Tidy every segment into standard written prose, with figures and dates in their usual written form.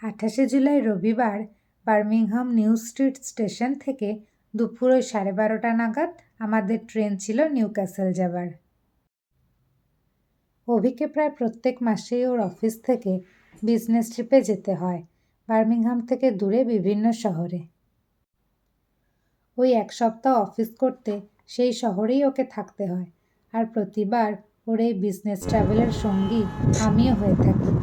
28 জুলাই রবিবার Birmingham new street station থেকে দুপুর 12:30 নাগাদ আমাদের ট্রেন ছিল নিউক্যাসল যাবার। অভিকে প্রায় প্রত্যেক মাসেই ওর অফিস থেকে বিজনেস ট্রিপে যেতে হয় বার্মিংহাম থেকে দূরে বিভিন্ন শহরে। ওই 1 সপ্তাহ অফিস করতে সেই শহরেই ওকে থাকতে হয়, আর প্রতিবার ওর এই বিজনেস ট্রাভেলের সঙ্গী আমিও হয়ে থাকি।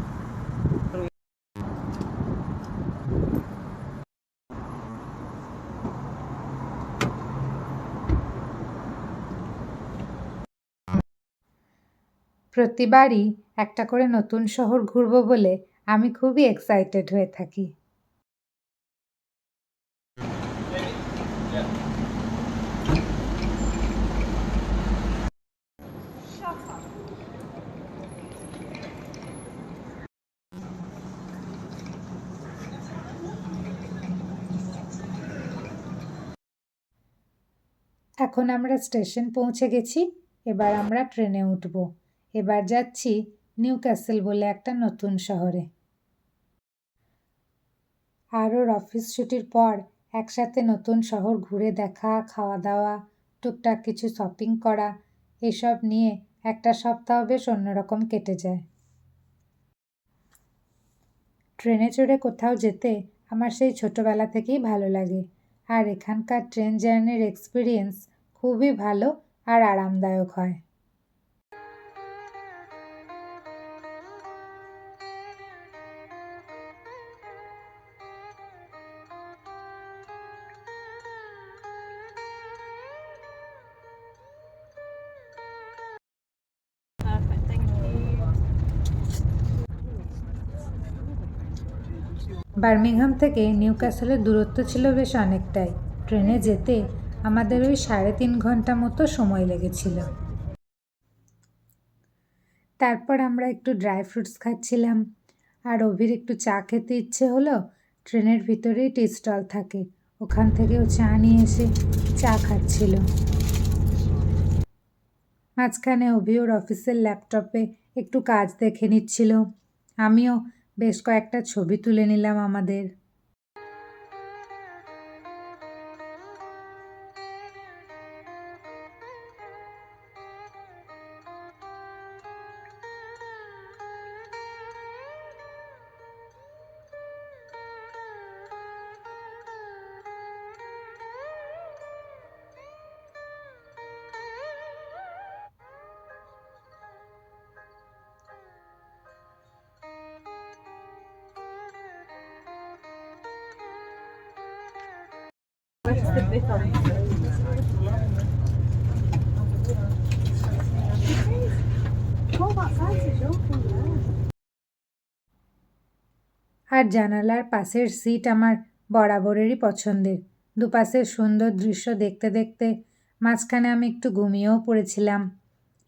প্রতিবারই একটা করে নতুন শহর ঘুরব বলে আমি খুবই এক্সাইটেড হয়ে থাকি। এখন আমরা স্টেশন পৌঁছে গেছি, এবার আমরা ট্রেনে উঠব। এবার যাচ্ছি নিউক্যাসল বলে একটা নতুন শহরে। আর ওর অফিস ছুটির পর একসাথে নতুন শহর ঘুরে দেখা, খাওয়া দাওয়া, টুকটাক কিছু শপিং করা, এসব নিয়ে একটা সপ্তাহ বেশ অন্যরকম কেটে যায়। ট্রেনে চড়ে কোথাও যেতে আমার সেই ছোটবেলা থেকেই ভালো লাগে, আর এখানকার ট্রেন জার্নির এক্সপিরিয়েন্স খুবই ভালো আর আরামদায়ক হয়। বার্মিংহাম থেকে নিউক্যাসলের দূরত্ব ছিল বেশ অনেকটাই। ট্রেনে যেতে আমাদের ওই 3.5 ঘন্টা মতো সময় লেগেছিল। তারপর আমরা একটু ড্রাই ফ্রুটস খাচ্ছিলাম, আর অভির একটু চা খেতে ইচ্ছে হলো। ট্রেনের ভিতরেই টি স্টল থাকে, ওখান থেকেও চা নিয়ে এসে চা খাচ্ছিল। মাঝখানে অভি ওর অফিসের ল্যাপটপে একটু কাজ দেখে নিচ্ছিল, আমিও বেশ কয়েকটা ছবি তুলে নিলাম আমাদের। আর জানালার পাশের সিট আমার বরাবরেরই পছন্দের। দুপাশের সুন্দর দৃশ্য দেখতে দেখতে মাঝখানে আমি একটু ঘুমিয়েও পড়েছিলাম।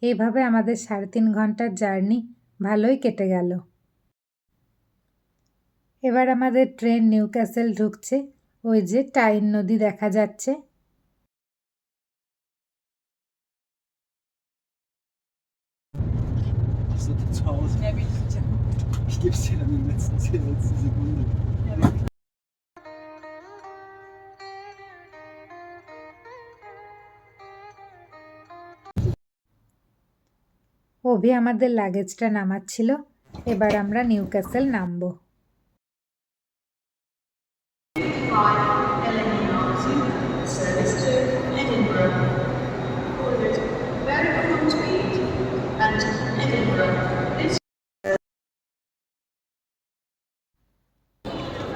এইভাবে আমাদের 3.5 ঘন্টার জার্নি ভালোই কেটে গেল। এবার আমাদের ট্রেন নিউক্যাসল ঢুকছে, ওই যে টাইন নদী দেখা যাচ্ছে। অভি আমাদের লাগেজটা নামাচ্ছিল, এবার আমরা নিউক্যাসল নামবো।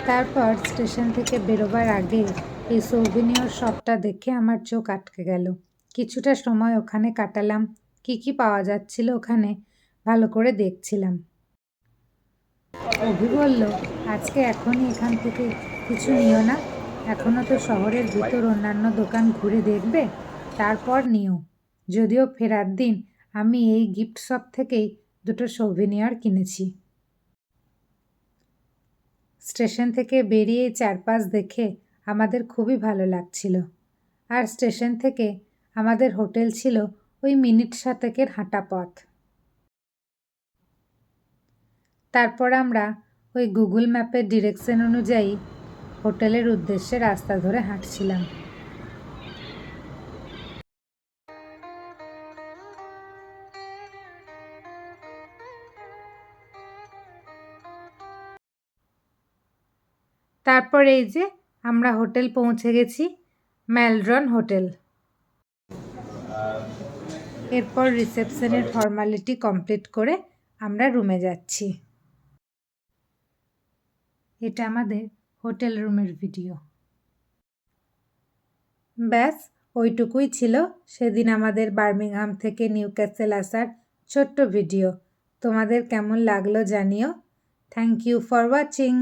তারপর স্টেশন থেকে বেরোবার আগে এই সৌভিনিয়র শপটা দেখে আমার চোখ আটকে গেল। কিছুটা সময় ওখানে কাটালাম, কি কি পাওয়া যাচ্ছিল ওখানে ভালো করে দেখছিলাম। অভি বলল, আজকে এখনই এখান থেকে কিছু নিও না, এখনও তো শহরের ভিতর অন্যান্য দোকান ঘুরে দেখবে, তারপর নিও। যদিও ফেরার দিন আমি এই গিফট শপ থেকেই দুটো সৌভিনিয়র কিনেছি। স্টেশন থেকে বেরিয়ে চারপাশ দেখে আমাদের খুবই ভালো লাগছিল, আর স্টেশন থেকে আমাদের হোটেল ছিল ওই মিনিট 7 হাঁটা পথ। তারপর আমরা ওই গুগল ম্যাপের ডিরেকশন অনুযায়ী হোটেলের উদ্দেশ্যে রাস্তা ধরে হাঁটছিলাম। তারপর এই যে আমরা হোটেল পৌঁছে গেছি, ম্যালড্রন হোটেল। এরপর রিসেপশনের ফর্মালিটি কমপ্লিট করে আমরা রুমে যাচ্ছি। এটা আমাদের হোটেল রুমের ভিডিও। ব্যাস ওইটুকুই ছিল সেদিন আমাদের বার্মিংহাম থেকে নিউক্যাসল আসার ছোট্ট ভিডিও। তোমাদের কেমন লাগলো জানিও। Thank you for watching.